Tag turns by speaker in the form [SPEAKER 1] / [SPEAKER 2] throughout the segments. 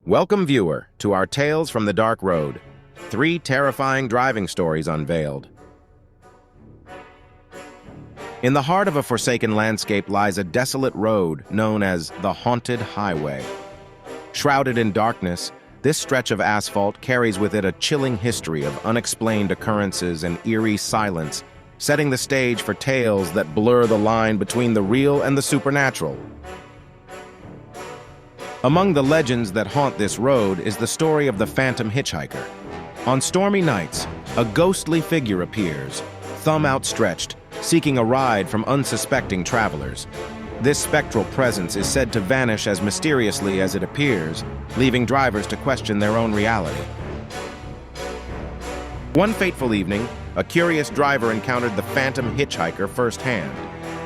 [SPEAKER 1] Welcome, viewer, to our Tales from the Dark Road. 3 terrifying driving stories unveiled. In the heart of a forsaken landscape lies a desolate road known as the Haunted Highway. Shrouded in darkness, this stretch of asphalt carries with it a chilling history of unexplained occurrences and eerie silence, setting the stage for tales that blur the line between the real and the supernatural. Among the legends that haunt this road is the story of the phantom hitchhiker. On stormy nights, a ghostly figure appears, thumb outstretched, seeking a ride from unsuspecting travelers. This spectral presence is said to vanish as mysteriously as it appears, leaving drivers to question their own reality. One fateful evening, a curious driver encountered the phantom hitchhiker firsthand.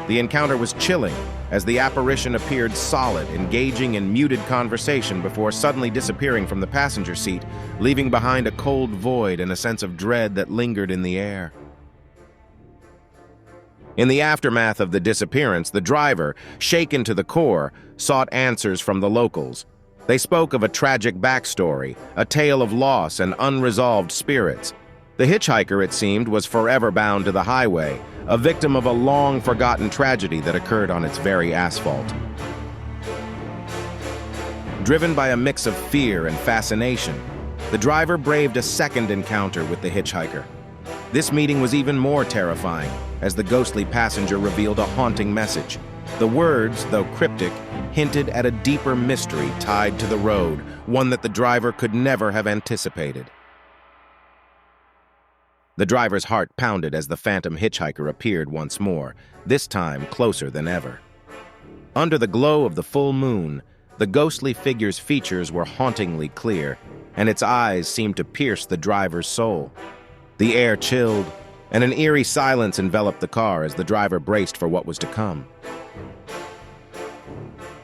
[SPEAKER 1] The encounter was chilling, as the apparition appeared solid, engaging in muted conversation before suddenly disappearing from the passenger seat, leaving behind a cold void and a sense of dread that lingered in the air. In the aftermath of the disappearance, the driver, shaken to the core, sought answers from the locals. They spoke of a tragic backstory, a tale of loss and unresolved spirits. The hitchhiker, it seemed, was forever bound to the highway, a victim of a long-forgotten tragedy that occurred on its very asphalt. Driven by a mix of fear and fascination, the driver braved a second encounter with the hitchhiker. This meeting was even more terrifying, as the ghostly passenger revealed a haunting message. The words, though cryptic, hinted at a deeper mystery tied to the road, one that the driver could never have anticipated. The driver's heart pounded as the phantom hitchhiker appeared once more, this time closer than ever. Under the glow of the full moon, the ghostly figure's features were hauntingly clear, and its eyes seemed to pierce the driver's soul. The air chilled, and an eerie silence enveloped the car as the driver braced for what was to come.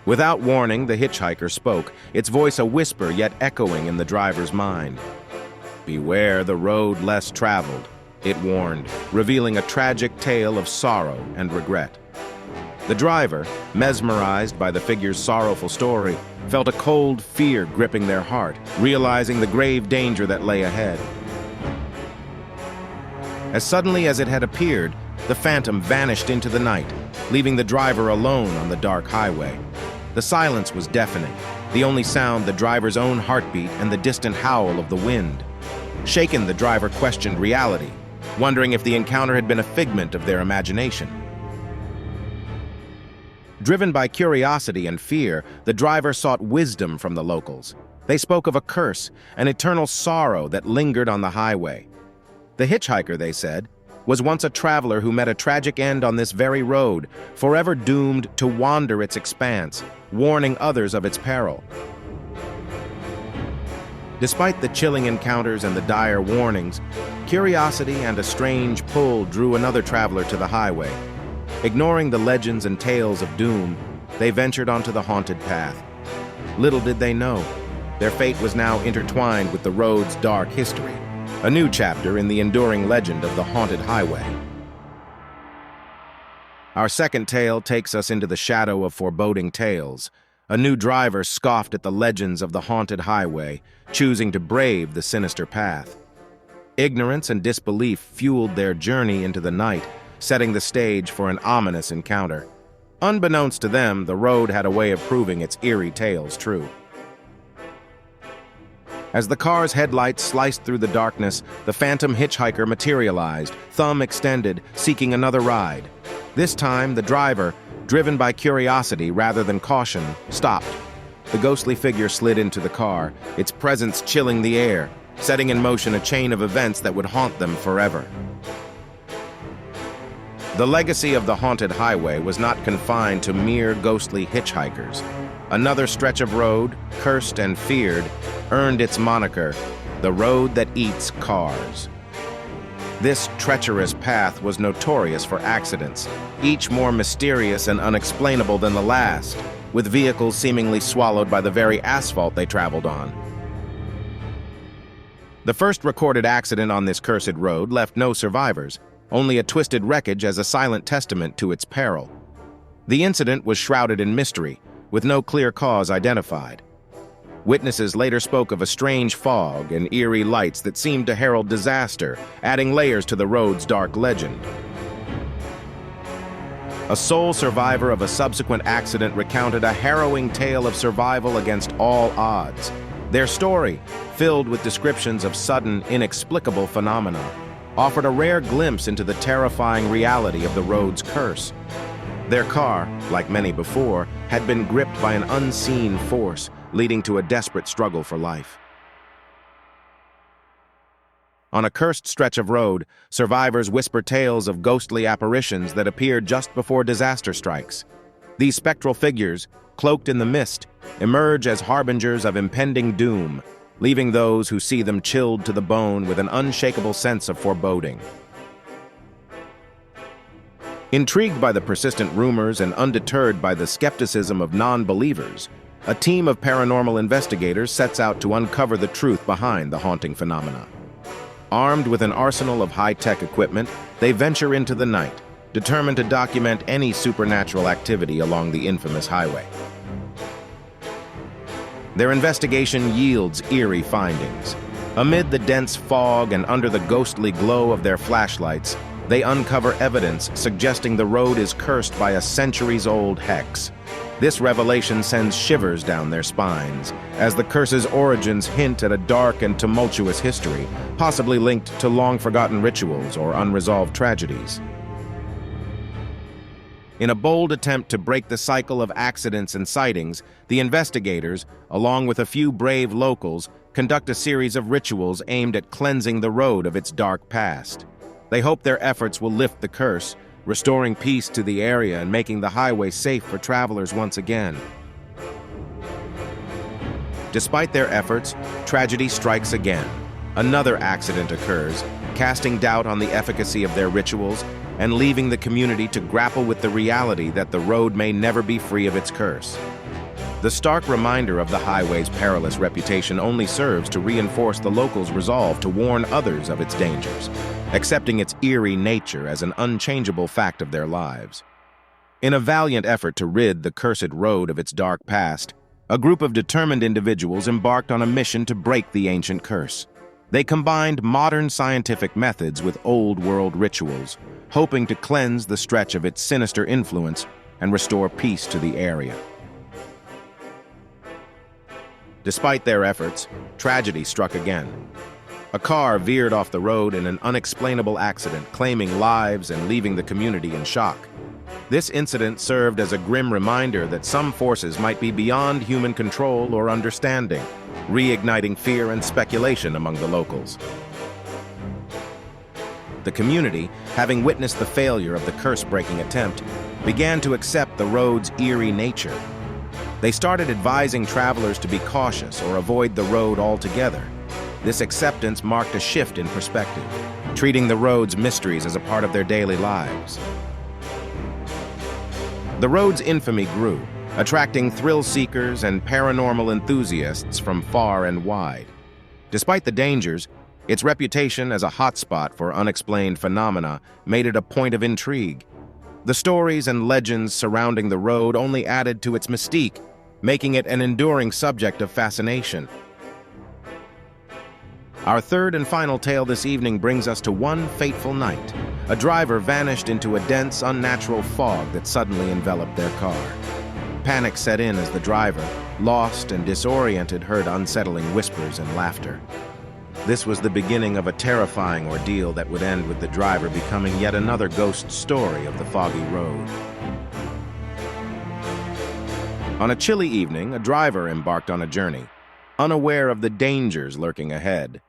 [SPEAKER 1] Without warning, the hitchhiker spoke, its voice a whisper yet echoing in the driver's mind. "Beware the road less traveled," it warned, revealing a tragic tale of sorrow and regret. The driver, mesmerized by the figure's sorrowful story, felt a cold fear gripping their heart, realizing the grave danger that lay ahead. As suddenly as it had appeared, the phantom vanished into the night, leaving the driver alone on the dark highway. The silence was deafening, the only sound the driver's own heartbeat and the distant howl of the wind. Shaken, the driver questioned reality, wondering if the encounter had been a figment of their imagination. Driven by curiosity and fear, the driver sought wisdom from the locals. They spoke of a curse, an eternal sorrow that lingered on the highway. The hitchhiker, they said, was once a traveler who met a tragic end on this very road, forever doomed to wander its expanse, warning others of its peril. Despite the chilling encounters and the dire warnings, curiosity and a strange pull drew another traveler to the highway. Ignoring the legends and tales of doom, they ventured onto the haunted path. Little did they know, their fate was now intertwined with the road's dark history, a new chapter in the enduring legend of the haunted highway. Our second tale takes us into the shadow of foreboding tales. A new driver scoffed at the legends of the haunted highway, choosing to brave the sinister path. Ignorance and disbelief fueled their journey into the night, setting the stage for an ominous encounter. Unbeknownst to them, the road had a way of proving its eerie tales true. As the car's headlights sliced through the darkness, the phantom hitchhiker materialized, thumb extended, seeking another ride. This time, the driver, driven by curiosity rather than caution, stopped. The ghostly figure slid into the car, its presence chilling the air, setting in motion a chain of events that would haunt them forever. The legacy of the haunted highway was not confined to mere ghostly hitchhikers. Another stretch of road, cursed and feared, earned its moniker, the road that eats cars. This treacherous path was notorious for accidents, each more mysterious and unexplainable than the last, with vehicles seemingly swallowed by the very asphalt they traveled on. The first recorded accident on this cursed road left no survivors, only a twisted wreckage as a silent testament to its peril. The incident was shrouded in mystery, with no clear cause identified. Witnesses later spoke of a strange fog and eerie lights that seemed to herald disaster, adding layers to the road's dark legend. A sole survivor of a subsequent accident recounted a harrowing tale of survival against all odds. Their story, filled with descriptions of sudden, inexplicable phenomena, offered a rare glimpse into the terrifying reality of the road's curse. Their car, like many before, had been gripped by an unseen force, leading to a desperate struggle for life. On a cursed stretch of road, survivors whisper tales of ghostly apparitions that appear just before disaster strikes. These spectral figures, cloaked in the mist, emerge as harbingers of impending doom, leaving those who see them chilled to the bone with an unshakable sense of foreboding. Intrigued by the persistent rumors and undeterred by the skepticism of non-believers, a team of paranormal investigators sets out to uncover the truth behind the haunting phenomena. Armed with an arsenal of high-tech equipment, they venture into the night, determined to document any supernatural activity along the infamous highway. Their investigation yields eerie findings. Amid the dense fog and under the ghostly glow of their flashlights, they uncover evidence suggesting the road is cursed by a centuries-old hex. This revelation sends shivers down their spines, as the curse's origins hint at a dark and tumultuous history, possibly linked to long-forgotten rituals or unresolved tragedies. In a bold attempt to break the cycle of accidents and sightings, the investigators, along with a few brave locals, conduct a series of rituals aimed at cleansing the road of its dark past. They hope their efforts will lift the curse, restoring peace to the area and making the highway safe for travelers once again. Despite their efforts, tragedy strikes again. Another accident occurs, casting doubt on the efficacy of their rituals and leaving the community to grapple with the reality that the road may never be free of its curse. The stark reminder of the highway's perilous reputation only serves to reinforce the locals' resolve to warn others of its dangers, accepting its eerie nature as an unchangeable fact of their lives. In a valiant effort to rid the cursed road of its dark past, a group of determined individuals embarked on a mission to break the ancient curse. They combined modern scientific methods with old-world rituals, hoping to cleanse the stretch of its sinister influence and restore peace to the area. Despite their efforts, tragedy struck again. A car veered off the road in an unexplainable accident, claiming lives and leaving the community in shock. This incident served as a grim reminder that some forces might be beyond human control or understanding, reigniting fear and speculation among the locals. The community, having witnessed the failure of the curse-breaking attempt, began to accept the road's eerie nature. They started advising travelers to be cautious or avoid the road altogether. This acceptance marked a shift in perspective, treating the road's mysteries as a part of their daily lives. The road's infamy grew, attracting thrill-seekers and paranormal enthusiasts from far and wide. Despite the dangers, its reputation as a hotspot for unexplained phenomena made it a point of intrigue. The stories and legends surrounding the road only added to its mystique, making it an enduring subject of fascination. Our third and final tale this evening brings us to one fateful night. A driver vanished into a dense, unnatural fog that suddenly enveloped their car. Panic set in as the driver, lost and disoriented, heard unsettling whispers and laughter. This was the beginning of a terrifying ordeal that would end with the driver becoming yet another ghost story of the foggy road. On a chilly evening, a driver embarked on a journey, unaware of the dangers lurking ahead.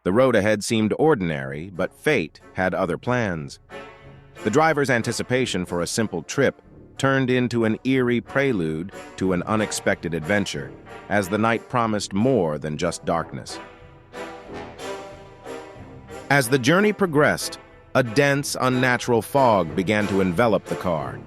[SPEAKER 1] The road ahead seemed ordinary, but fate had other plans. The driver's anticipation for a simple trip turned into an eerie prelude to an unexpected adventure, as the night promised more than just darkness. As the journey progressed, a dense, unnatural fog began to envelop the car.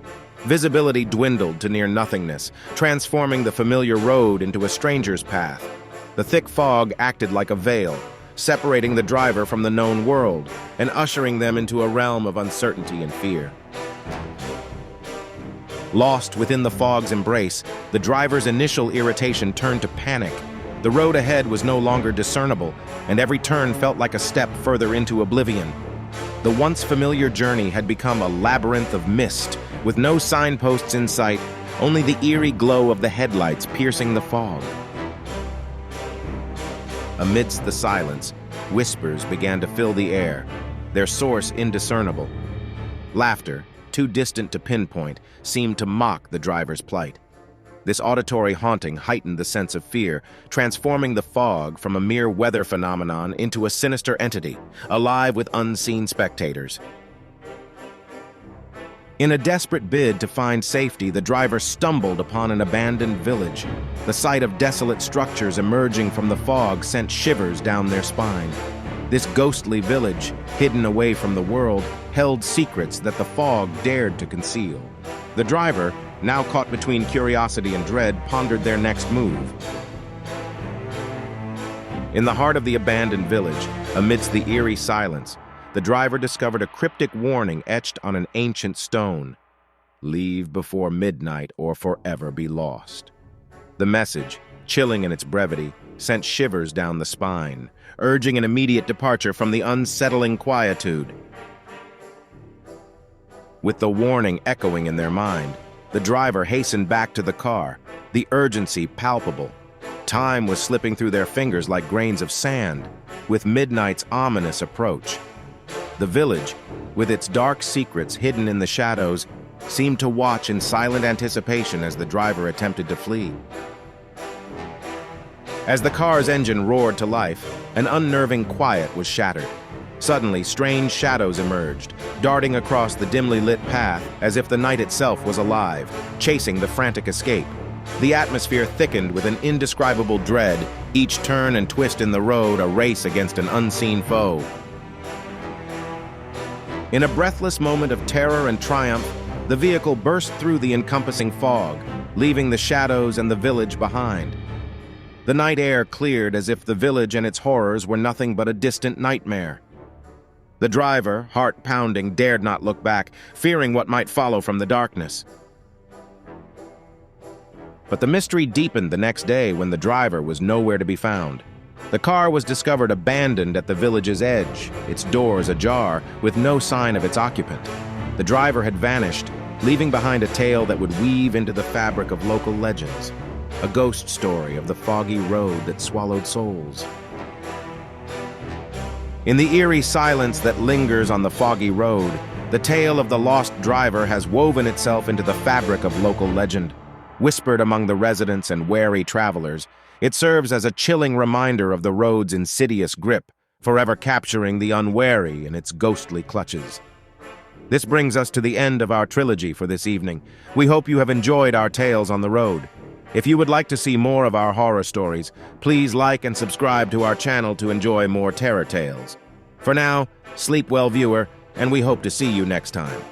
[SPEAKER 1] Visibility dwindled to near nothingness, transforming the familiar road into a stranger's path. The thick fog acted like a veil, separating the driver from the known world and ushering them into a realm of uncertainty and fear. Lost within the fog's embrace, the driver's initial irritation turned to panic. The road ahead was no longer discernible, and every turn felt like a step further into oblivion. The once familiar journey had become a labyrinth of mist, with no signposts in sight, only the eerie glow of the headlights piercing the fog. Amidst the silence, whispers began to fill the air, their source indiscernible. Laughter, too distant to pinpoint, seemed to mock the driver's plight. This auditory haunting heightened the sense of fear, transforming the fog from a mere weather phenomenon into a sinister entity, alive with unseen spectators. In a desperate bid to find safety, the driver stumbled upon an abandoned village. The sight of desolate structures emerging from the fog sent shivers down their spine. This ghostly village, hidden away from the world, held secrets that the fog dared to conceal. The driver, now caught between curiosity and dread, pondered their next move. In the heart of the abandoned village, amidst the eerie silence, the driver discovered a cryptic warning etched on an ancient stone: "Leave before midnight or forever be lost." The message, chilling in its brevity, sent shivers down the spine, urging an immediate departure from the unsettling quietude. With the warning echoing in their mind, the driver hastened back to the car, the urgency palpable. Time was slipping through their fingers like grains of sand, with midnight's ominous approach. The village, with its dark secrets hidden in the shadows, seemed to watch in silent anticipation as the driver attempted to flee. As the car's engine roared to life, an unnerving quiet was shattered. Suddenly, strange shadows emerged, darting across the dimly lit path as if the night itself was alive, chasing the frantic escape. The atmosphere thickened with an indescribable dread, each turn and twist in the road a race against an unseen foe. In a breathless moment of terror and triumph, the vehicle burst through the encompassing fog, leaving the shadows and the village behind. The night air cleared as if the village and its horrors were nothing but a distant nightmare. The driver, heart pounding, dared not look back, fearing what might follow from the darkness. But the mystery deepened the next day when the driver was nowhere to be found. The car was discovered abandoned at the village's edge, its doors ajar, with no sign of its occupant. The driver had vanished, leaving behind a tale that would weave into the fabric of local legends, a ghost story of the foggy road that swallowed souls. In the eerie silence that lingers on the foggy road, the tale of the lost driver has woven itself into the fabric of local legend. Whispered among the residents and wary travelers, it serves as a chilling reminder of the road's insidious grip, forever capturing the unwary in its ghostly clutches. This brings us to the end of our trilogy for this evening. We hope you have enjoyed our tales on the road. If you would like to see more of our horror stories, please like and subscribe to our channel to enjoy more terror tales. For now, sleep well, viewer, and we hope to see you next time.